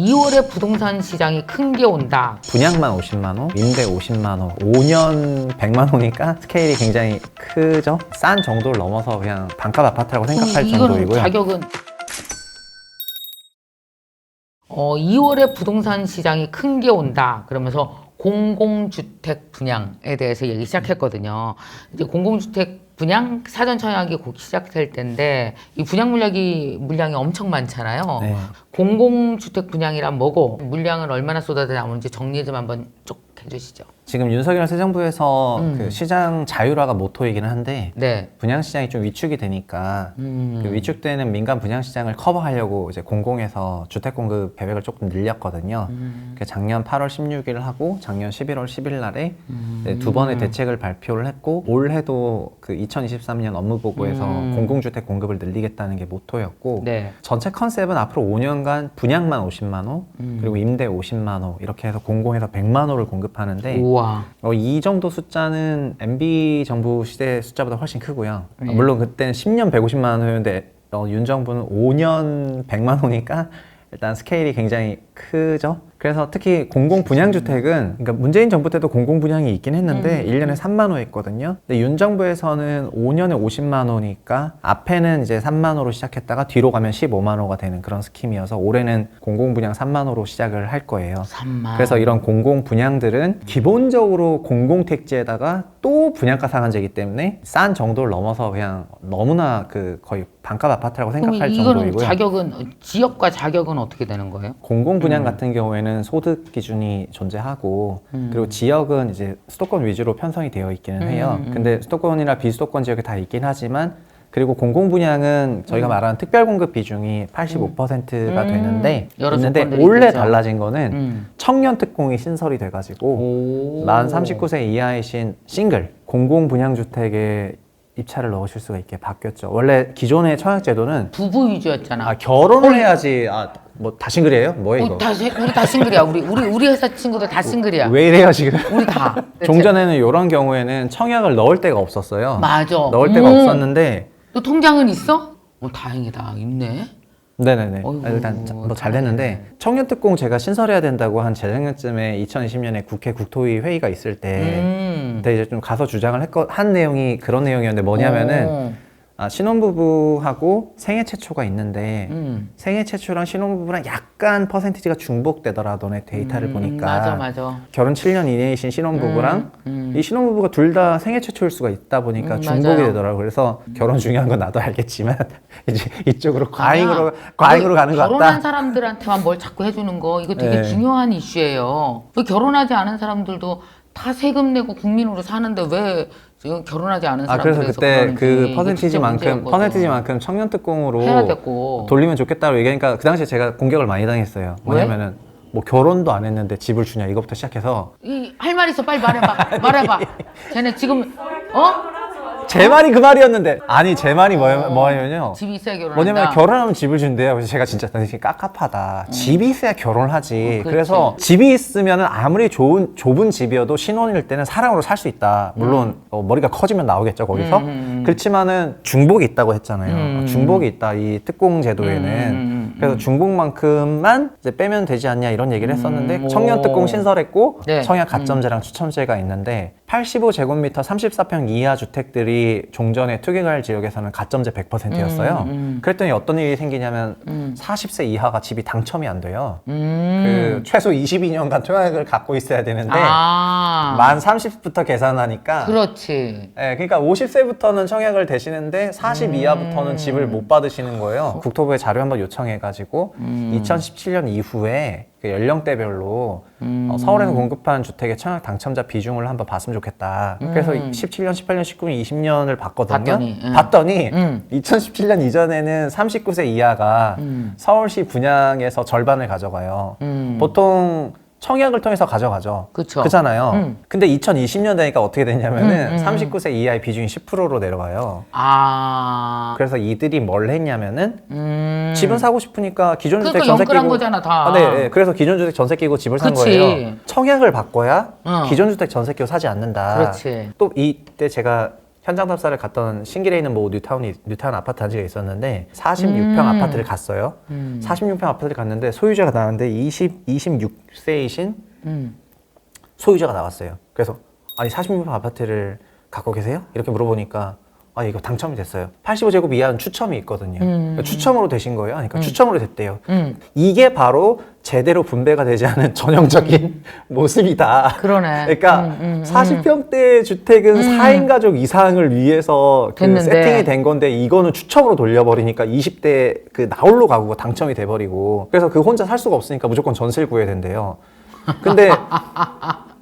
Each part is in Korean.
2월에 부동산 시장이 큰 게 온다. 분양만 50만 호, 임대 50만 호, 5년 100만 호니까 스케일이 굉장히 크죠? 싼 정도를 넘어서 그냥 반값 아파트라고 생각할 이건 정도이고요. 가격은 2월에 부동산 시장이 큰 게 온다. 그러면서 공공주택 분양에 대해서 얘기 시작했거든요. 이제 공공주택 분양 사전 청약이 곧 시작될 텐데 이 분양 물량이 엄청 많잖아요. 네. 공공주택 분양이란 뭐고 물량을 얼마나 쏟아져 나오는지 정리 좀 한번 쭉 해주시죠. 지금 윤석열 새 정부에서 그 시장 자율화가 모토이기는 한데 네. 분양 시장이 좀 위축이 되니까 그 위축되는 민간 분양 시장을 커버하려고 이제 공공에서 주택 공급 계획을 조금 늘렸거든요. 작년 8월 16일 하고 작년 11월 10일 날에 네, 두 번의 대책을 발표를 했고 올해도 그 2023년 업무 보고에서 공공주택 공급을 늘리겠다는 게 모토였고 네. 전체 컨셉은 앞으로 5년간 분양만 50만 호 그리고 임대 50만 호 이렇게 해서 공공에서 100만 호를 공급하는데 우와. 이 정도 숫자는 MB 정부 시대 숫자보다 훨씬 크고요. 물론 그때는 10년 150만 호였는데 윤 정부는 5년 100만 호니까 일단 스케일이 굉장히 크죠. 그래서 특히 공공 분양주택은 그러니까 문재인 정부 때도 공공 분양이 있긴 했는데 1년에 3만 호였거든요. 근데 윤 정부에서는 5년에 50만 호니까 앞에는 이제 3만 호로 시작했다가 뒤로 가면 15만 호가 되는 그런 스킴이어서 올해는 공공 분양 3만 호로 시작을 할 거예요. 3만. 그래서 이런 공공 분양들은 기본적으로 공공 택지에다가 또 분양가 상한제이기 때문에 싼 정도를 넘어서 그냥 너무나 그 거의 반값 아파트라고 생각할 이거는 정도이고요. 자격은 지역과 자격은 어떻게 되는 거예요? 공공 분양 같은 경우에는 소득 기준이 존재하고 그리고 지역은 이제 수도권 위주로 편성이 되어 있기는 해요. 근데 수도권이나 비수도권 지역에 다 있긴 하지만 그리고 공공 분양은 저희가 말하는 특별 공급 비중이 85%가 되는데 여러 있는데 조건들이 올해 있겠죠. 달라진 거는 청년 특공이 신설이 돼가지고 만 39세 이하이신 싱글 공공 분양 주택에 입찰을 넣으실 수가 있게 바뀌었죠. 원래 기존의 청약 제도는 부부 위주였잖아. 결혼을 해야지 뭐 다 싱글이에요? 뭐예요 이거? 우리 다 싱글이야. 우리 회사 친구들 다 싱글이야. 왜 이래요 지금? 우리 다. 종전에는 이런 경우에는 청약을 넣을 데가 없었어요. 맞아. 넣을 데가 없었는데 너 통장은 있어? 다행이다. 있네. 네네네. 어이구, 일단 뭐 잘 됐는데 청년특공 제가 신설해야 된다고 한 재작년쯤에 2020년에 국회 국토위 회의가 있을 때 그때 이제 좀 가서 주장을 한 내용이 그런 내용이었는데 뭐냐면은 신혼부부하고 생애 최초가 있는데 생애 최초랑 신혼부부랑 약간 퍼센티지가 중복되더라 너네 데이터를 보니까 맞아. 결혼 7년 이내이신 신혼부부랑 이 신혼부부가 둘 다 생애 최초일 수가 있다 보니까 중복이 맞아요. 되더라고요. 그래서 결혼 중요한 건 나도 알겠지만 이제 이쪽으로 과잉으로 가는 것 결혼한 같다. 사람들한테만 뭘 자꾸 해주는 거 이거 되게 네. 중요한 이슈예요. 왜 결혼하지 않은 사람들도 다 세금 내고 국민으로 사는데 왜 지금 결혼하지 않은 사람들에서 그래서 그때 그 퍼센티지만큼 퍼센티지만큼 청년특공으로 해야 됐고 돌리면 좋겠다고 얘기하니까 그 당시에 제가 공격을 많이 당했어요. 뭐냐면은 뭐 결혼도 안 했는데 집을 주냐 이거부터 시작해서 할 말 있어 빨리 말해봐. 쟤네 지금 제 말이 그 말이었는데 아니 제 말이 뭐냐면요. 집이 있어야 결혼한다. 뭐냐면 결혼하면 집을 준대요. 그래서 제가 진짜 되게 깝깝하다. 집이 있어야 결혼을 하지. 그래서 집이 있으면 아무리 좁은 집이어도 신혼일 때는 사랑으로 살 수 있다. 물론 머리가 커지면 나오겠죠 거기서. 그렇지만은 중복이 있다고 했잖아요. 중복이 있다 이 특공 제도에는. 그래서 중복만큼만 이제 빼면 되지 않냐 이런 얘기를 했었는데 청년 특공 신설했고 네. 청약 가점제랑 추첨제가 있는데 85제곱미터 34평 이하 주택들이 종전에 투기과열 지역에서는 가점제 100%였어요. 그랬더니 어떤 일이 생기냐면 40세 이하가 집이 당첨이 안 돼요. 그 최소 22년간 청약을 갖고 있어야 되는데 만 30부터 계산하니까 그렇지. 네, 그러니까 50세부터는 청약을 되시는데 40 이하부터는 집을 못 받으시는 거예요. 국토부에 자료 한번 요청해가지고 2017년 이후에 그 연령대별로 서울에서 공급한 주택의 청약 당첨자 비중을 한번 봤으면 좋겠다. 그래서 17년, 18년, 19년, 20년을 봤거든요. 봤더니 2017년 이전에는 39세 이하가 서울시 분양에서 절반을 가져가요. 보통 청약을 통해서 가져가죠. 그렇잖아요. 근데 2020년 되니까 어떻게 됐냐면은 39세 이하의 비중이 10%로 내려가요. 그래서 이들이 뭘 했냐면은 집은 사고 싶으니까 기존 주택 전세 끼고 거잖아 다. 네. 그래서 기존 주택 전세 끼고 집을 산 거예요. 청약을 바꿔야 기존 주택 전세 끼고 사지 않는다. 그렇지. 또 이때 제가 현장 답사를 갔던 신길에 있는 모 뉴타운 아파트 단지가 있었는데 46평 아파트를 갔어요. 46평 아파트를 갔는데 소유자가 나왔는데 26세이신 소유자가 나왔어요. 그래서 아니 46평 아파트를 갖고 계세요? 이렇게 물어보니까 아 이거 당첨이 됐어요. 85제곱 이하는 추첨이 있거든요. 그러니까 추첨으로 되신 거예요. 그러니까 추첨으로 됐대요. 이게 바로 제대로 분배가 되지 않은 전형적인 모습이다. 그러네. 그러니까 40평대 주택은 4인 가족 이상을 위해서 그 됐는데. 세팅이 된 건데 이거는 추첨으로 돌려버리니까 20대 그 나홀로 가구가 당첨이 돼버리고 그래서 그 혼자 살 수가 없으니까 무조건 전세를 구해야 된대요. 근데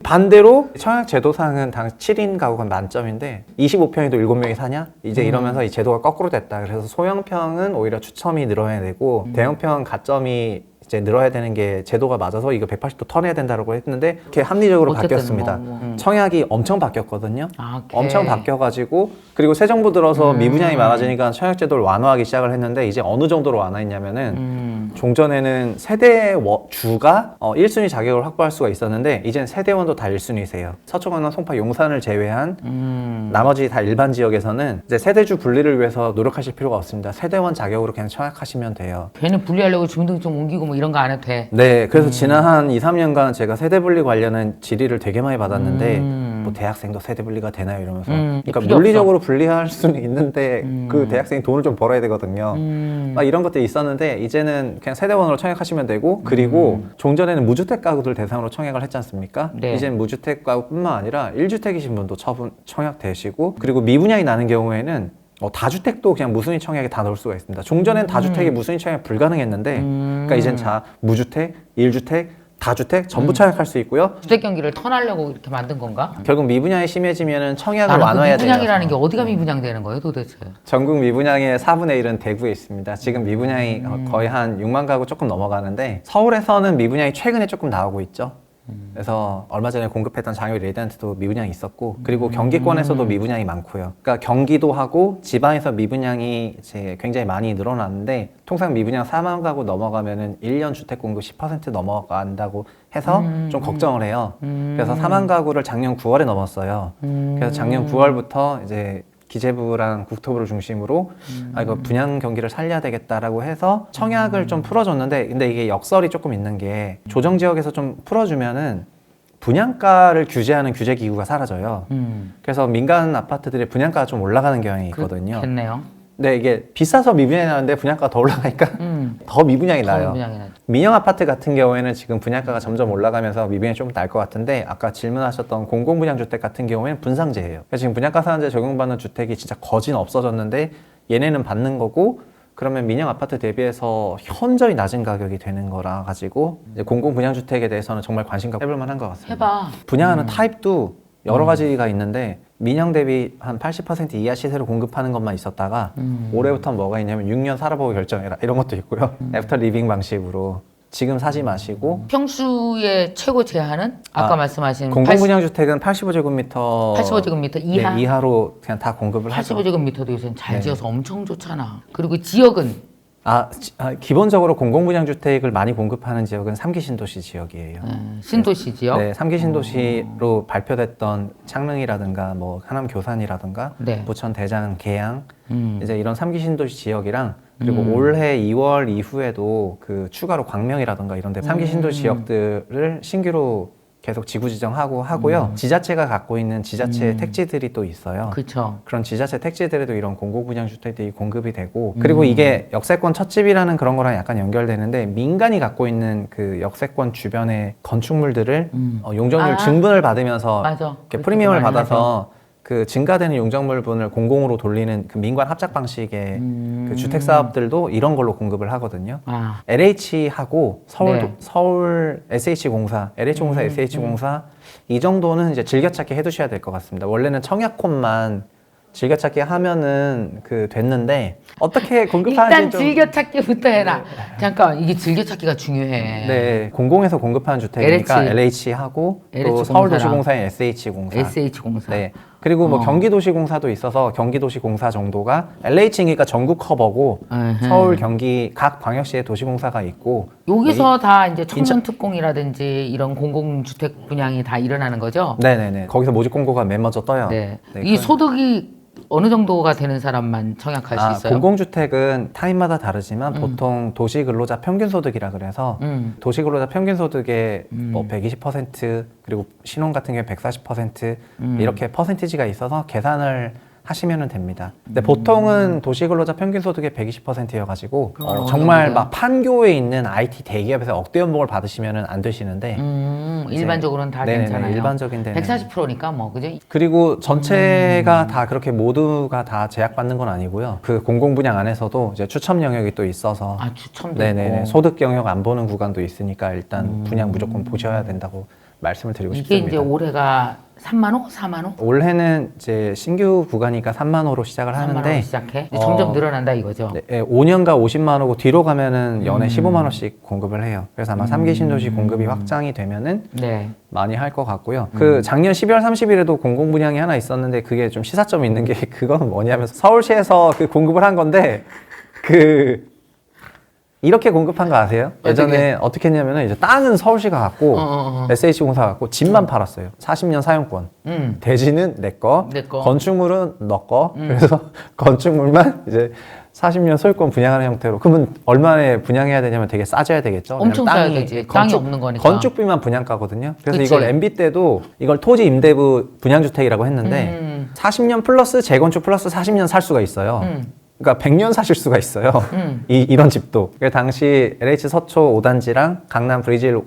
반대로 청약제도상은 당 7인 가구가 만점인데 25평에도 7명이 사냐? 이제 이러면서 이 제도가 거꾸로 됐다. 그래서 소형평은 오히려 추첨이 늘어야 되고 대형평 가점이 이제 늘어야 되는 게 제도가 맞아서 이거 180도 턴해야 된다고 했는데 이렇게 합리적으로 어쨌든 바뀌었습니다. 청약이 엄청 바뀌었거든요. 아, 오케이. 엄청 바뀌어가지고 그리고 새 정부 들어서 미분양이 많아지니까 청약제도를 완화하기 시작을 했는데 이제 어느 정도로 완화했냐면은 종전에는 세대주가 1순위 자격을 확보할 수가 있었는데 이젠 세대원도 다 1순위세요. 서초광장, 송파, 용산을 제외한 나머지 다 일반 지역에서는 이제 세대주 분리를 위해서 노력하실 필요가 없습니다. 세대원 자격으로 그냥 청약하시면 돼요. 괜히 분리하려고 주민등록증 옮기고 뭐 이런 거 안 해도 돼. 네, 그래서 지난 한 2, 3년간 제가 세대분리 관련한 질의를 되게 많이 받았는데 뭐 대학생도 세대분리가 되나요? 이러면서 그러니까 필요 물리적으로 분리할 수는 있는데 그 대학생이 돈을 좀 벌어야 되거든요. 막 이런 것들이 있었는데 이제는 그냥 세대원으로 청약하시면 되고 그리고 종전에는 무주택 가구들 대상으로 청약을 했지 않습니까? 네. 이제는 무주택 가구뿐만 아니라 1주택이신 분도 청약되시고 그리고 미분양이 나는 경우에는 다주택도 그냥 무순위 청약에 다 넣을 수가 있습니다. 종전엔 다주택이 무순위 청약이 불가능했는데 그러니까 이젠 무주택, 1주택, 다주택 전부 청약할 수 있고요. 주택 경기를 턴하려고 이렇게 만든 건가? 결국 미분양이 심해지면 청약을 나는 그 완화해야 돼요. 미분양이라는 게 어디가 미분양되는 거예요, 도대체? 전국 미분양의 4분의 1은 대구에 있습니다. 지금 미분양이 거의 한 6만 가구 조금 넘어가는데 서울에서는 미분양이 최근에 조금 나오고 있죠. 그래서 얼마 전에 공급했던 장외 레지던트도 미분양이 있었고 그리고 경기권에서도 미분양이 많고요. 그러니까 경기도하고 지방에서 미분양이 이제 굉장히 많이 늘어났는데 통상 미분양 4만 가구 넘어가면은 1년 주택 공급 10% 넘어간다고 해서 좀 걱정을 해요. 그래서 4만 가구를 작년 9월에 넘었어요. 그래서 작년 9월부터 이제 기재부랑 국토부를 중심으로 이거 분양 경기를 살려야 되겠다라고 해서 청약을 좀 풀어줬는데 근데 이게 역설이 조금 있는 게 조정 지역에서 좀 풀어주면은 분양가를 규제하는 규제 기구가 사라져요. 그래서 민간 아파트들의 분양가가 좀 올라가는 경향이 있거든요. 그렇겠네요. 근데 이게 비싸서 미분양이 나는데 분양가가 더 올라가니까 더 미분양이 나요. 미분양이 나죠. 민영 아파트 같은 경우에는 지금 분양가가 점점 올라가면서 미분양이 좀 날 것 같은데 아까 질문하셨던 공공분양주택 같은 경우에는 분상제예요. 그래서 지금 분양가 상한제 적용받는 주택이 진짜 거진 없어졌는데 얘네는 받는 거고 그러면 민영 아파트 대비해서 현저히 낮은 가격이 되는 거라 가지고 이제 공공분양주택에 대해서는 정말 관심 갖고 해볼 만한 것 같습니다. 해봐. 분양하는 타입도 여러 가지가 있는데 민영 대비 한 80% 이하 시세로 공급하는 것만 있었다가 올해부터 뭐가 있냐면 6년 살아보고 결정해라 이런 것도 있고요. 애프터 리빙 방식으로 지금 사지 마시고 평수의 최고 제한은 아까 말씀하신 공공분양주택은 85제곱미터 85제곱미터 이하? 네, 이하로 그냥 다 공급을 하죠. 85제곱미터도 요새는 잘 네. 지어서 엄청 좋잖아. 그리고 지역은 기본적으로 공공분양주택을 많이 공급하는 지역은 3기 신도시 지역이에요. 신도시 지역? 네, 3기 신도시로 발표됐던 창릉이라든가 뭐 하남 교산이라든가 네. 부천 대장 계양 이제 이런 3기 신도시 지역이랑 그리고 올해 2월 이후에도 그 추가로 광명이라든가 이런 데 3기 신도시 지역들을 신규로 계속 지구 지정하고 하고요. 지자체가 갖고 있는 지자체 택지들이 또 있어요. 그렇죠. 그런 지자체 택지들에도 이런 공공분양주택들이 공급이 되고 그리고 이게 역세권 첫집이라는 그런 거랑 약간 연결되는데 민간이 갖고 있는 그 역세권 주변의 건축물들을 용적률 증분을 받으면서 맞아. 이렇게 프리미엄을 받아서 그 증가되는 용적물분을 공공으로 돌리는 그 민관 합작 방식의 그 주택 사업들도 이런 걸로 공급을 하거든요. LH하고 서울 SH공사, LH공사, SH공사 이 정도는 이제 즐겨찾기 해두셔야 될 것 같습니다. 원래는 청약권만 즐겨찾기 하면은 그 됐는데 어떻게 공급하는지 일단 즐겨찾기부터 해라. 잠깐 이게 즐겨찾기가 중요해. 네, 공공에서 공급하는 주택이니까 LH하고 또 서울도시공사의 SH공사. SH공사. 네. 그리고 뭐 경기도시공사도 있어서 경기도시공사 정도가 LH니까 전국 커버고 서울, 경기 각 광역시의 도시공사가 있고 여기서 다 이제 청년특공이라든지 이런 공공주택 분양이 다 일어나는 거죠? 네네네. 거기서 모집 공고가 맨 먼저 떠요. 네. 네, 이 소득이 어느 정도가 되는 사람만 청약할 수 있어요? 공공주택은 타입마다 다르지만 보통 도시근로자 평균소득이라 그래서 도시근로자 평균소득의 뭐 120% 그리고 신혼 같은 경우에 140% 이렇게 퍼센티지가 있어서 계산을 하시면 됩니다. 근데 보통은 도시근로자 평균소득의 120%여가지고 정말 막 판교에 있는 IT 대기업에서 억대 연봉을 받으시면 안 되시는데 일반적으로는 다 네네네, 괜찮아요. 일반적인 데는 140%니까 뭐 그죠? 그리고 전체가 다 그렇게 모두가 다 제약받는 건 아니고요. 그 공공 분양 안에서도 이제 추첨 영역이 또 있어서 추첨도 네네네, 있고. 소득 영역 안 보는 구간도 있으니까 일단 분양 무조건 보셔야 된다고 말씀을 드리고 이게 싶습니다. 이제 올해가 3만 호? 4만 호? 올해는 이제 신규 구간이니까 3만 호로 시작을 3만 하는데 호로 시작해? 이제 점점 늘어난다 이거죠? 네, 5년가 50만 호고 뒤로 가면은 연에 15만 원씩 공급을 해요. 그래서 아마 3기 신도시 공급이 확장이 되면은 네. 많이 할 것 같고요. 그 작년 12월 30일에도 공공 분양이 하나 있었는데 그게 좀 시사점이 있는 게 그거는 뭐냐면 서울시에서 그 공급을 한 건데 그 이렇게 공급한 거 아세요? 예전에 어떻게 했냐면은 이제 땅은 서울시가 갖고 SH공사가 갖고 집만 팔았어요. 40년 사용권. 대지는 내 거, 건축물은 너 거. 그래서 건축물만 이제 40년 소유권 분양하는 형태로. 그러면 얼마에 분양해야 되냐면 되게 싸져야 되겠죠. 엄청 싸야 되지. 땅이 없는 거니까. 건축비만 분양가거든요. 그래서 그치. 이걸 MB 때도 이걸 토지 임대부 분양주택이라고 했는데 40년 플러스 재건축 플러스 40년 살 수가 있어요. 그러니까 100년 사실 수가 있어요. 이런 집도. 그 당시 LH 서초 5단지랑 강남 브리질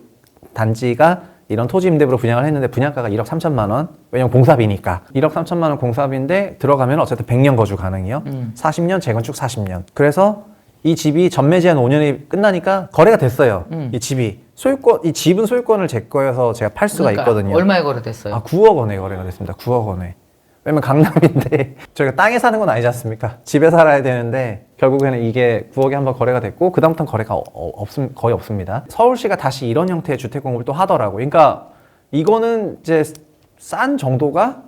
단지가 이런 토지 임대부로 분양을 했는데 분양가가 1억 3천만 원. 왜냐면 공사비니까. 1억 3천만 원 공사비인데 들어가면 어쨌든 100년 거주 가능해요. 40년 재건축 40년. 그래서 이 집이 전매 제한 5년이 끝나니까 거래가 됐어요. 이 집이. 소유권, 이 집은 소유권을 제 거여서 제가 팔 수가 있거든요. 얼마에 거래됐어요? 9억 원에 거래가 됐습니다. 9억 원에. 왜냐면 강남인데 저희가 땅에 사는 건 아니지 않습니까? 집에 살아야 되는데 결국에는 이게 9억에 한번 거래가 됐고 그다음부터는 거래가 거의 없습니다. 서울시가 다시 이런 형태의 주택 공급을 또 하더라고요. 그러니까 이거는 이제 싼 정도가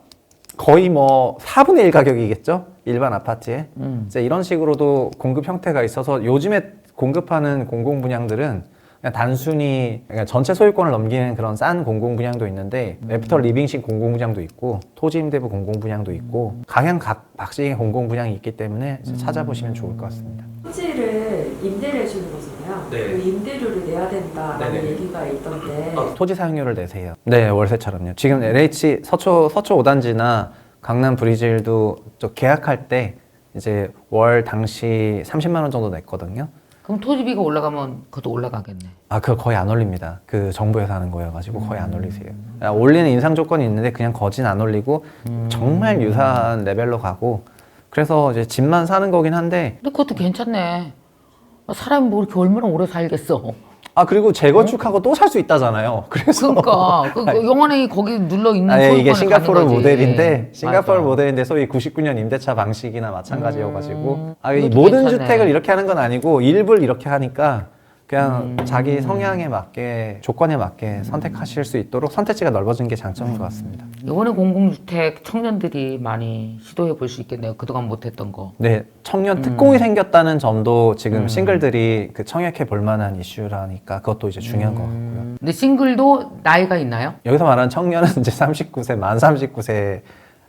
거의 뭐 4분의 1 가격이겠죠? 일반 아파트에. 이제 이런 식으로도 공급 형태가 있어서 요즘에 공급하는 공공 분양들은 그냥 단순히 그냥 전체 소유권을 넘기는 그런 싼 공공 분양도 있는데 애프터 리빙식 공공 분양도 있고 토지 임대부 공공 분양도 있고 각양각박식의 공공 분양이 있기 때문에 찾아보시면 좋을 것 같습니다. 토지를 임대를 해주는 거잖아요. 네. 그 임대료를 내야 된다라는 얘기가 있던데. 토지 사용료를 내세요. 네, 월세처럼요. 지금 LH 서초 5단지나 강남 브리질도 저 계약할 때 이제 월 당시 30만 원 정도 냈거든요. 그럼 토지비가 올라가면 그것도 올라가겠네. 그거 거의 안 올립니다. 그 정부에서 하는 거여가지고 거의 안 올리세요. 올리는 인상 조건이 있는데 그냥 거진 안 올리고 정말 유사한 레벨로 가고 그래서 이제 집만 사는 거긴 한데 근데 그것도 괜찮네. 사람이 뭐 이렇게 얼마나 오래 살겠어. 그리고 재건축하고 또 살 수 있다잖아요. 그래서 그러니까 그 영원히 거기 눌러 있는 이게 소유권에 싱가포르 가는 거지. 모델인데 싱가포르 맞아. 모델인데 소위 99년 임대차 방식이나 마찬가지여가지고 이 그것도 모든 괜찮네. 주택을 이렇게 하는 건 아니고 일부를 이렇게 하니까 그냥 자기 성향에 맞게 조건에 맞게 선택하실 수 있도록 선택지가 넓어진 게 장점인 것 같습니다. 이번에 공공주택 청년들이 많이 시도해 볼 수 있겠네요. 그동안 못했던 거. 네, 청년 특공이 생겼다는 점도 지금 싱글들이 그 청약해 볼 만한 이슈라니까 그것도 이제 중요한 것 같고요. 근데 싱글도 나이가 있나요? 여기서 말하는 청년은 이제 39세, 만 39세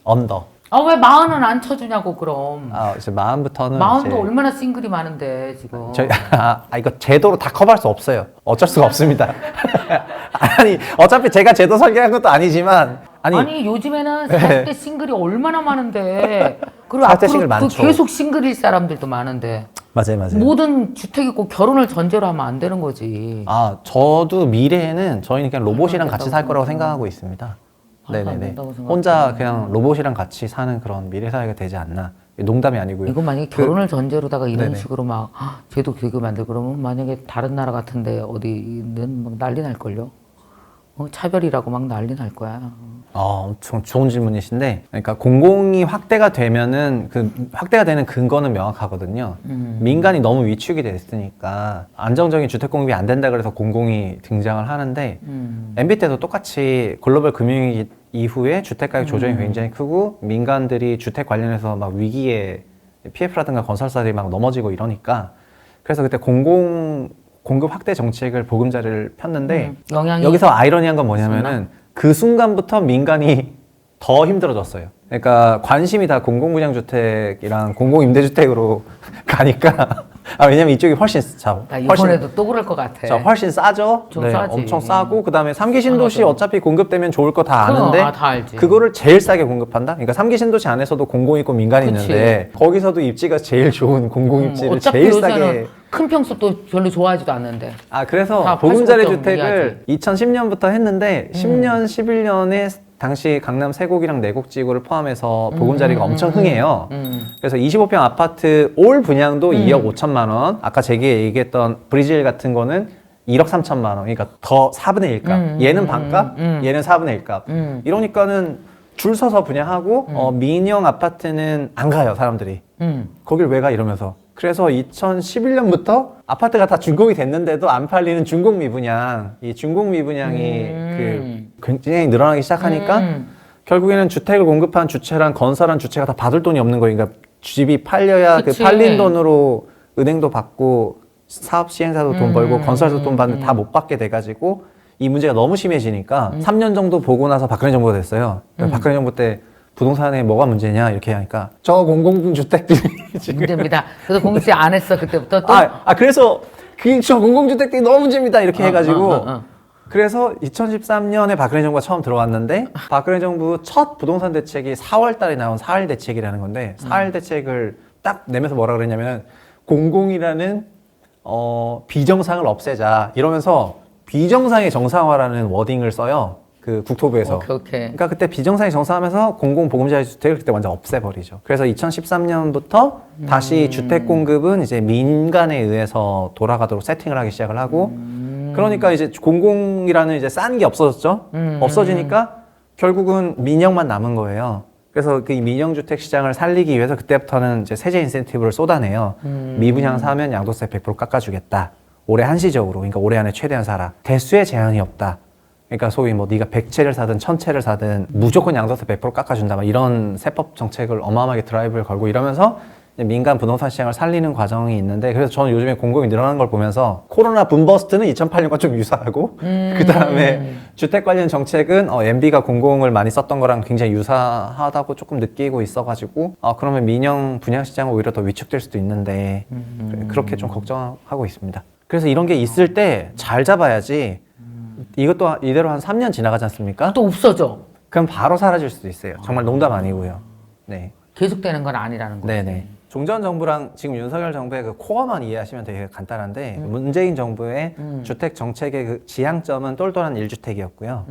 언더. 왜 마흔은 안 쳐주냐고 그럼. 이제 마흔부터는 마흔도 이제 얼마나 싱글이 많은데 지금. 저희 이거 제도로 다 커버할 수 없어요. 어쩔 수가 없습니다. 아니 어차피 제가 제도 설계한 것도 아니지만 아니 요즘에는 네. 40대 싱글이 얼마나 많은데 그리고 40대 앞으로 싱글 그 많죠. 계속 싱글일 사람들도 많은데 맞아요. 모든 주택 있고 결혼을 전제로 하면 안 되는 거지. 저도 미래에는 저희는 그냥 로봇이랑 안 같이 된다고 살 거라고 생각하고. 생각하고 있습니다. 안 네네네. 된다고 생각하고. 혼자 그냥 로봇이랑 같이 사는 그런 미래 사회가 되지 않나. 농담이 아니고요. 이거 만약에 결혼을 전제로다가 이런 네네. 식으로 막 제도 교육을 만들고 그러면 만약에 다른 나라 같은데 어디는 막 난리 날걸요. 차별이라고 막 난리 날 거야. 엄청 좋은 질문이신데, 그러니까 공공이 확대가 되면은 그 확대가 되는 근거는 명확하거든요. 민간이 너무 위축이 됐으니까 안정적인 주택 공급이 안 된다 그래서 공공이 등장을 하는데, MB 때도 똑같이 글로벌 금융위기 이후에 주택 가격 조정이 굉장히 크고 민간들이 주택 관련해서 막 위기에 PF라든가 건설사들이 막 넘어지고 이러니까 그래서 그때 공급 확대 정책을 보금자리를 폈는데 영향이 여기서 아이러니한 건 뭐냐면은 그 순간부터 민간이 더 힘들어졌어요. 그러니까 관심이 다 공공분양주택이랑 공공임대주택으로 가니까 왜냐면 이쪽이 훨씬 나 이번에도 또 그럴 것 같아. 훨씬 싸죠. 좀 싸지. 엄청 싸고 그다음에 3기 신도시 싸죠. 어차피 공급되면 좋을 거 다 그럼, 아는데 다 알지. 그거를 제일 싸게 공급한다. 그러니까 3기 신도시 안에서도 공공 있고 민간이 그치. 있는데 거기서도 입지가 제일 좋은 공공 입지를 어차피 제일 요새는 싸게. 큰 평수 또 별로 좋아하지도 않는데. 그래서 다 보금자리 85점 주택을 2010년부터 했는데 10년, 11년에 당시 강남 세곡이랑 내곡지구를 포함해서 보금자리가 엄청 흥해요. 그래서 25평 아파트 올 분양도 2억 5천만 원. 아까 제가 얘기했던 브리질 같은 거는 1억 3천만 원. 그러니까 더 4분의 1값. 얘는 반값, 얘는 4분의 1값. 이러니까는 줄 서서 분양하고 민영 아파트는 안 가요, 사람들이. 거길 왜 가? 이러면서. 그래서 2011년부터 아파트가 다 준공이 됐는데도 안 팔리는 준공 미분양, 이 준공 미분양이 굉장히 늘어나기 시작하니까 결국에는 주택을 공급한 주체랑 건설한 주체가 다 받을 돈이 없는 거예요. 그러니까 집이 팔려야 그치. 그 팔린 돈으로 은행도 받고 사업 시행사도 돈 벌고 건설사도 돈 받는데 다 못 받게 돼가지고 이 문제가 너무 심해지니까 3년 정도 보고 나서 박근혜 정부가 됐어요. 박근혜 정부 때 부동산에 뭐가 문제냐 이렇게 하니까 저 공공주택들이 지금 문제입니다. 그래서 공시 안 했어 그때부터 또. 그래서 저 공공주택들이 너무 문제입니다 이렇게 해가지고 어. 그래서 2013년에 박근혜 정부가 처음 들어왔는데 박근혜 정부 첫 부동산 대책이 4월 달에 나온 4일 대책이라는 건데 4일 대책을 딱 내면서 뭐라 그랬냐면 공공이라는 비정상을 없애자 이러면서 비정상의 정상화라는 워딩을 써요. 그 국토부에서. 오케이. 그러니까 그때 비정상이 정상하면서 공공보금자리 주택을 그때 완전 없애버리죠. 그래서 2013년부터 다시 주택 공급은 이제 민간에 의해서 돌아가도록 세팅을 하기 시작을 하고 그러니까 이제 공공이라는 이제 싼 게 없어졌죠. 없어지니까 결국은 민영만 남은 거예요. 그래서 그 민영주택 시장을 살리기 위해서 그때부터는 이제 세제 인센티브를 쏟아내요. 미분양 사면 양도세 100% 깎아주겠다. 올해 한시적으로. 그러니까 올해 안에 최대한 살아. 대수에 제한이 없다. 그러니까 소위 뭐 네가 100채를 사든 1000채를 사든 무조건 양도세 100% 깎아준다. 막 이런 세법 정책을 어마어마하게 드라이브를 걸고 이러면서 민간 부동산 시장을 살리는 과정이 있는데 그래서 저는 요즘에 공급이 늘어나는 걸 보면서 코로나 붐버스트는 2008년과 좀 유사하고 그 다음에 주택 관련 정책은 MB가 공공을 많이 썼던 거랑 굉장히 유사하다고 조금 느끼고 있어가지고 그러면 민영 분양 시장은 오히려 더 위축될 수도 있는데 그렇게 좀 걱정하고 있습니다. 그래서 이런 게 있을 때 잘 잡아야지 이것도 이대로 한 3년 지나가지 않습니까? 또 없어져. 그럼 바로 사라질 수도 있어요. 정말 농담 아니고요. 네. 계속되는 건 아니라는 거지. 네네. 종전 정부랑 지금 윤석열 정부의 그 코어만 이해하시면 되게 간단한데 문재인 정부의 주택 정책의 그 지향점은 똘똘한 1주택이었고요.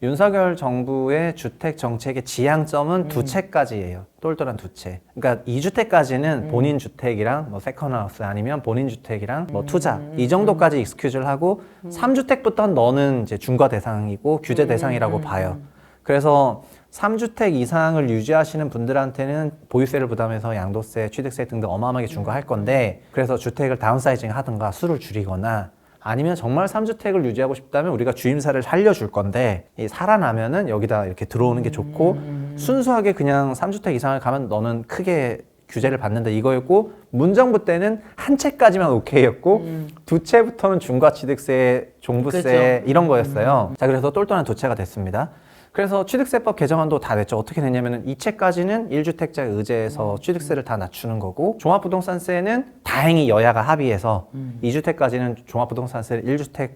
윤석열 정부의 주택 정책의 지향점은 두 채까지예요. 똘똘한 두 채. 그러니까 2주택까지는 본인 주택이랑 뭐 세컨하우스 아니면 본인 주택이랑 뭐 투자 이 정도까지 익스큐즈를 하고 3주택부터는 너는 이제 중과 대상이고 규제 대상이라고 봐요. 그래서 3주택 이상을 유지하시는 분들한테는 보유세를 부담해서 양도세, 취득세 등등 어마어마하게 중과할 건데 그래서 주택을 다운사이징 하든가 수를 줄이거나 아니면 정말 3주택을 유지하고 싶다면 우리가 주임사를 살려줄 건데 이 살아나면은 여기다 이렇게 들어오는 게 좋고 순수하게 그냥 3주택 이상을 가면 너는 크게 규제를 받는다 이거였고 문정부 때는 한 채까지만 오케이였고 두 채부터는 중과취득세, 종부세 그렇죠. 이런 거였어요. 자 그래서 똘똘한 두 채가 됐습니다. 그래서 취득세법 개정안도 다 됐죠. 어떻게 됐냐면은 2채까지는 1주택자에 의제해서 취득세를 다 낮추는 거고 종합부동산세는 다행히 여야가 합의해서 2주택까지는 종합부동산세를 1주택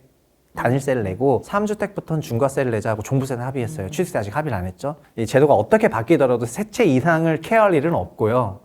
단일세를 내고 3주택부터는 중과세를 내자고 종부세는 합의했어요. 취득세 아직 합의를 안 했죠. 이 제도가 어떻게 바뀌더라도 세 채 이상을 케어할 일은 없고요.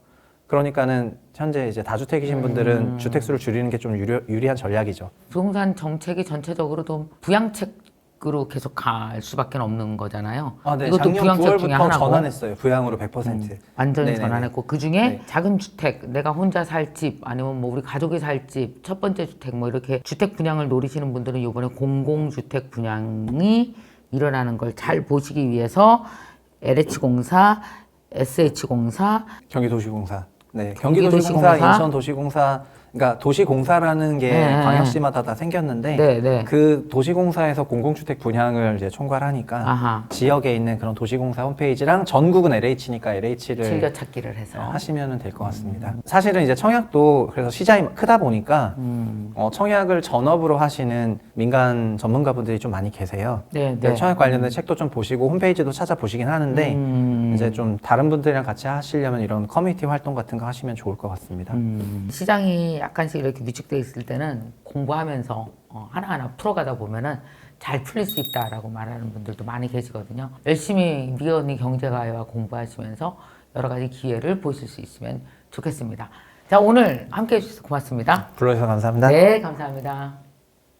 그러니까는 현재 이제 다주택이신 분들은 주택수를 줄이는 게 좀 유리한 전략이죠. 부동산 정책이 전체적으로 좀 부양책으로 계속 갈 수밖에 없는 거잖아요. 네. 이것도 작년 부양책 중에 9월부터 하나고. 전환했어요. 부양으로 100%. 완전히 네네네. 전환했고 그 중에 네. 작은 주택, 내가 혼자 살 집, 아니면 뭐 우리 가족이 살 집, 첫 번째 주택 뭐 이렇게 주택 분양을 노리시는 분들은 이번에 공공주택 분양이 일어나는 걸 잘 보시기 위해서 LH공사, SH공사, 경기도시공사, 네, 경기도시공사, 경기도시공사, 인천도시공사, 그러니까 도시공사라는 게 네. 광역시마다 다 생겼는데 네, 네. 그 도시공사에서 공공주택 분양을 이제 총괄하니까 아하. 지역에 있는 그런 도시공사 홈페이지랑 전국은 LH니까 LH를 즐겨찾기를 해서. 하시면 될 것 같습니다. 사실은 이제 청약도 그래서 시장이 크다 보니까 청약을 전업으로 하시는 민간 전문가분들이 좀 많이 계세요. 네, 네, 네. 청약 관련된 책도 좀 보시고 홈페이지도 찾아보시긴 하는데 이제 좀 다른 분들이랑 같이 하시려면 이런 커뮤니티 활동 같은 거 하시면 좋을 것 같습니다. 시장이 약간씩 이렇게 위축돼 있을 때는 공부하면서 하나하나 풀어가다 보면은 잘 풀릴 수 있다라고 말하는 분들도 많이 계시거든요. 열심히 미언니 경제가와 공부하시면서 여러 가지 기회를 보실 수 있으면 좋겠습니다. 자, 오늘 함께 해주셔서 고맙습니다. 불러주셔서 감사합니다. 네, 감사합니다.